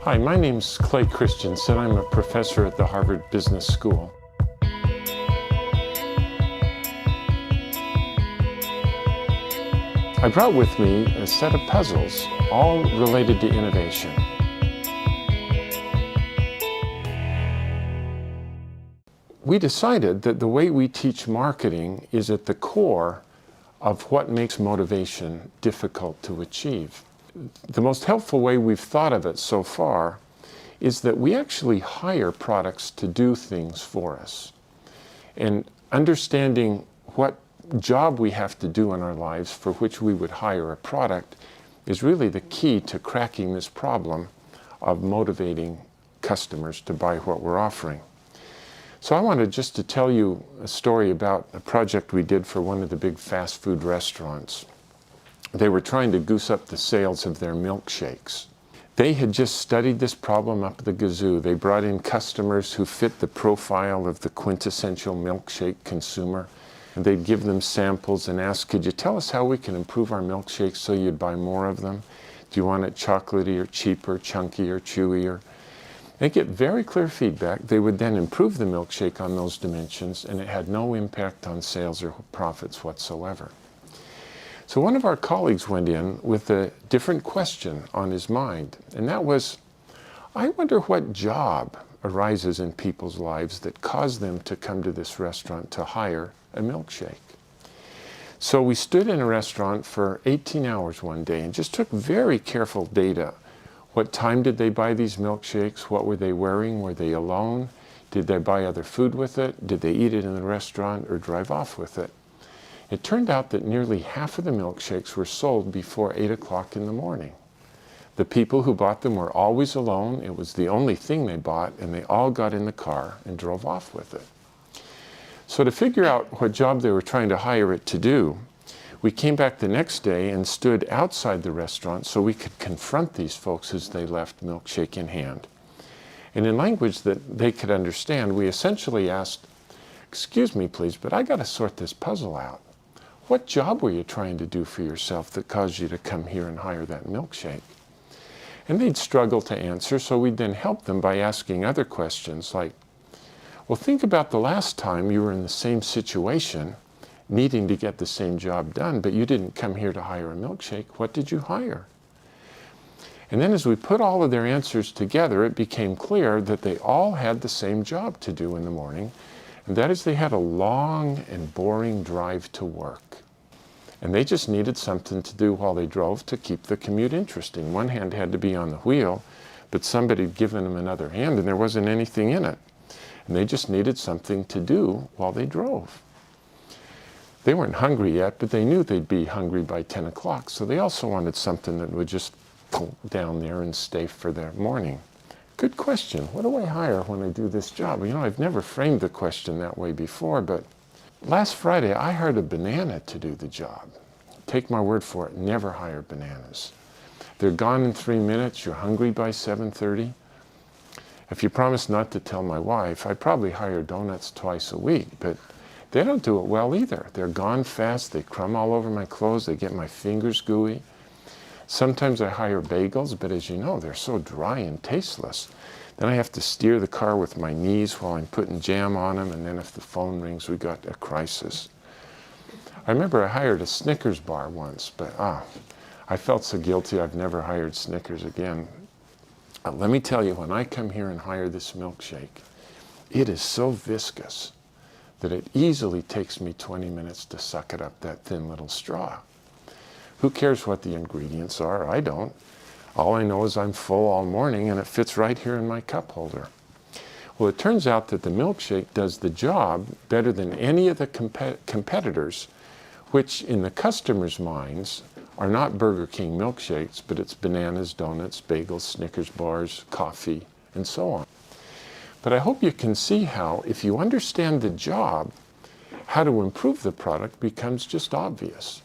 Hi, my name's Clay Christensen. I'm a professor at the Harvard Business School. I brought with me a set of puzzles, all related to innovation. We decided that the way we teach marketing is at the core of what makes motivation difficult to achieve. The most helpful way we've thought of it so far is that we actually hire products to do things for us. And understanding what job we have to do in our lives for which we would hire a product is really the key to cracking this problem of motivating customers to buy what we're offering. So I wanted just to tell you a story about a project we did for one of the big fast food restaurants. They were trying to goose up the sales of their milkshakes. They had just studied this problem up the gazoo. They brought in customers who fit the profile of the quintessential milkshake consumer. And they'd give them samples and ask, could you tell us how we can improve our milkshakes so you'd buy more of them? Do you want it chocolatey or cheaper, chunky or chewier? They get very clear feedback. They would then improve the milkshake on those dimensions, and it had no impact on sales or profits whatsoever. So one of our colleagues went in with a different question on his mind, and that was, I wonder what job arises in people's lives that cause them to come to this restaurant to hire a milkshake. So we stood in a restaurant for 18 hours one day and just took very careful data. What time did they buy these milkshakes? What were they wearing? Were they alone? Did they buy other food with it? Did they eat it in the restaurant or drive off with it? It turned out that nearly half of the milkshakes were sold before 8 o'clock in the morning. The people who bought them were always alone. It was the only thing they bought, and they all got in the car and drove off with it. So to figure out what job they were trying to hire it to do, we came back the next day and stood outside the restaurant so we could confront these folks as they left, milkshake in hand. And in language that they could understand, we essentially asked, excuse me please, but I got to sort this puzzle out. What job were you trying to do for yourself that caused you to come here and hire that milkshake? And they'd struggle to answer, so we'd then help them by asking other questions like, well, think about the last time you were in the same situation, needing to get the same job done, but you didn't come here to hire a milkshake. What did you hire? And then as we put all of their answers together, it became clear that they all had the same job to do in the morning, and that is they had a long and boring drive to work. And they just needed something to do while they drove to keep the commute interesting. One hand had to be on the wheel, but somebody had given them another hand and there wasn't anything in it. And they just needed something to do while they drove. They weren't hungry yet, but they knew they'd be hungry by 10 o'clock, so they also wanted something that would just go down there and stay for their morning. Good question. What do I hire when I do this job? You know, I've never framed the question that way before, but last Friday I hired a banana to do the job. Take my word for it, never hire bananas. They're gone in 3 minutes, you're hungry by 7:30. If you promise not to tell my wife, I'd probably hire donuts twice a week, but they don't do it well either. They're gone fast, they crumb all over my clothes, they get my fingers gooey. Sometimes I hire bagels, but as you know, they're so dry and tasteless. Then I have to steer the car with my knees while I'm putting jam on them, and then if the phone rings, we got a crisis. I remember I hired a Snickers bar once, but I felt so guilty I've never hired Snickers again. Let me tell you, when I come here and hire this milkshake, it is so viscous that it easily takes me 20 minutes to suck it up that thin little straw. Who cares what the ingredients are? I don't. All I know is I'm full all morning and it fits right here in my cup holder. Well, it turns out that the milkshake does the job better than any of the competitors, which in the customer's minds are not Burger King milkshakes, but it's bananas, donuts, bagels, Snickers bars, coffee, and so on. But I hope you can see how, if you understand the job, how to improve the product becomes just obvious.